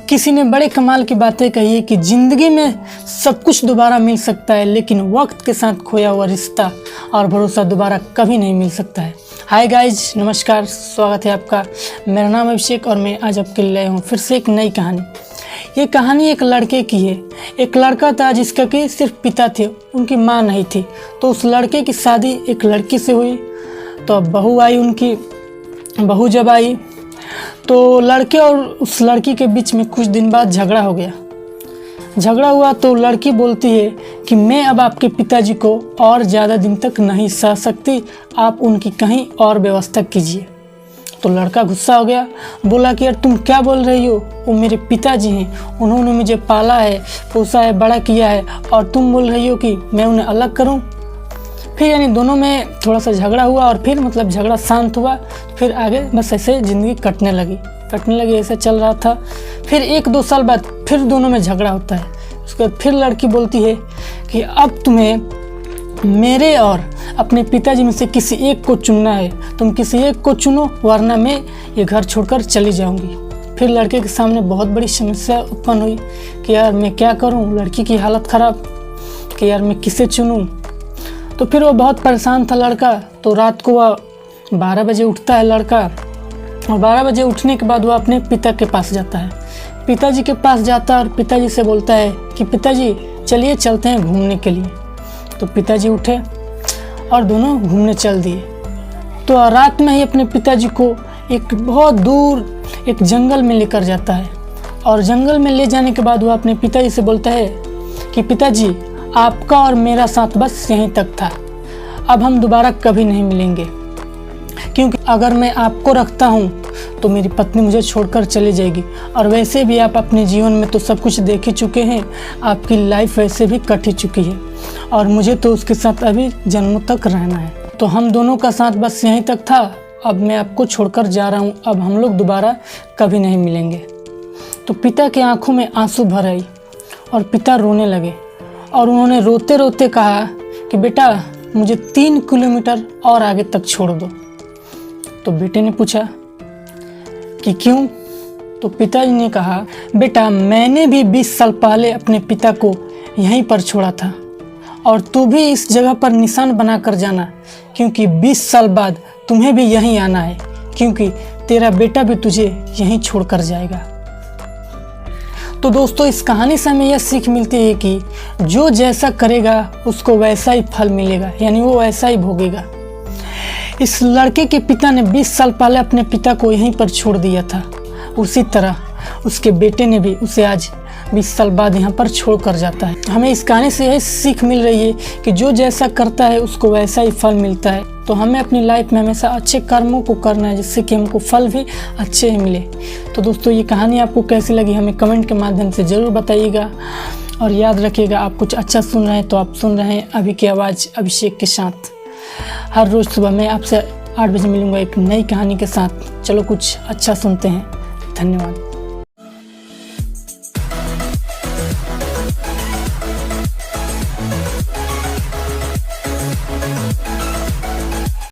किसी ने बड़े कमाल की बातें कही है कि ज़िंदगी में सब कुछ दोबारा मिल सकता है, लेकिन वक्त के साथ खोया हुआ रिश्ता और भरोसा दोबारा कभी नहीं मिल सकता है। हाय गाइज, नमस्कार, स्वागत है आपका। मेरा नाम अभिषेक और मैं आज आपके लिए लाया हूँ फिर से एक नई कहानी। ये कहानी एक लड़के की है। एक लड़का था जिसका कि सिर्फ पिता थे, उनकी माँ नहीं थी। तो उस लड़के की शादी एक लड़की से हुई। तो अब बहू आई, उनकी बहू जब आई तो लड़के और उस लड़की के बीच में कुछ दिन बाद झगड़ा हो गया। झगड़ा हुआ तो लड़की बोलती है कि मैं अब आपके पिताजी को और ज़्यादा दिन तक नहीं सह सकती, आप उनकी कहीं और व्यवस्था कीजिए। तो लड़का गुस्सा हो गया, बोला कि यार तुम क्या बोल रही हो, वो मेरे पिताजी हैं, उन्होंने मुझे पाला है, पोसा है, बड़ा किया है, और तुम बोल रही हो कि मैं उन्हें अलग करूं। फिर यानी दोनों में थोड़ा सा झगड़ा हुआ और फिर मतलब झगड़ा शांत हुआ। फिर आगे बस ऐसे ज़िंदगी कटने लगी, ऐसे चल रहा था। फिर 1-2 साल बाद फिर दोनों में झगड़ा होता है। उसके बाद फिर लड़की बोलती है कि अब तुम्हें मेरे और अपने पिताजी में से किसी एक को चुनना है, तुम किसी एक को चुनो वरना मैं ये घर छोड़कर चली जाऊंगी। फिर लड़के के सामने बहुत बड़ी समस्या उत्पन्न हुई कि यार मैं क्या करूं, लड़की की हालत ख़राब कि यार मैं किसे चुनूं। तो फिर वो बहुत परेशान था लड़का। तो रात को वह 12 बजे उठता है लड़का, और 12 बजे उठने के बाद वह अपने पिता के पास जाता है। पिताजी के पास जाता है और पिताजी से बोलता है कि पिताजी चलिए चलते हैं घूमने के लिए। तो पिताजी उठे और दोनों घूमने चल दिए। तो रात में ही अपने पिताजी को एक बहुत दूर एक जंगल में लेकर जाता है, और जंगल में ले जाने के बाद वह अपने पिताजी से बोलता है कि पिताजी आपका और मेरा साथ बस यहीं तक था, अब हम दोबारा कभी नहीं मिलेंगे, क्योंकि अगर मैं आपको रखता हूँ तो मेरी पत्नी मुझे छोड़कर चली जाएगी, और वैसे भी आप अपने जीवन में तो सब कुछ देख ही चुके हैं, आपकी लाइफ वैसे भी कट ही चुकी है, और मुझे तो उसके साथ अभी जन्मों तक रहना है। तो हम दोनों का साथ बस यहीं तक था, अब मैं आपको छोड़कर जा रहा हूँ, अब हम लोग दोबारा कभी नहीं मिलेंगे। तो पिता की आंखों में आंसू भर आई और पिता रोने लगे, और उन्होंने रोते रोते कहा कि बेटा मुझे 3 किलोमीटर और आगे तक छोड़ दो। तो बेटे ने पूछा कि क्यों? तो पिताजी ने कहा बेटा मैंने भी 20 साल पहले अपने पिता को यहीं पर छोड़ा था, और तू भी इस जगह पर निशान बना कर जाना, क्योंकि 20 साल बाद तुम्हें भी यहीं आना है, क्योंकि तेरा बेटा भी तुझे यहीं छोड़ कर जाएगा। तो दोस्तों इस कहानी से हमें यह सीख मिलती है कि जो जैसा करेगा उसको वैसा ही फल मिलेगा, यानी वो वैसा ही भोगेगा। इस लड़के के पिता ने 20 साल पहले अपने पिता को यहीं पर छोड़ दिया था, उसी तरह उसके बेटे ने भी उसे आज 20 साल बाद यहाँ पर छोड़ कर जाता है। हमें इस कहानी से यही सीख मिल रही है कि जो जैसा करता है उसको वैसा ही फल मिलता है। तो हमें अपनी लाइफ में हमेशा अच्छे कर्मों को करना है, जिससे कि हमको फल भी अच्छे ही मिले। तो दोस्तों ये कहानी आपको कैसी लगी हमें कमेंट के माध्यम से ज़रूर बताइएगा, और याद रखिएगा आप कुछ अच्छा सुन रहे हैं तो आप सुन रहे हैं अभी की आवाज़ अभिषेक के साथ। हर रोज़ सुबह मैं आपसे 8 बजे मिलूँगा एक नई कहानी के साथ। चलो कुछ अच्छा सुनते हैं। धन्यवाद।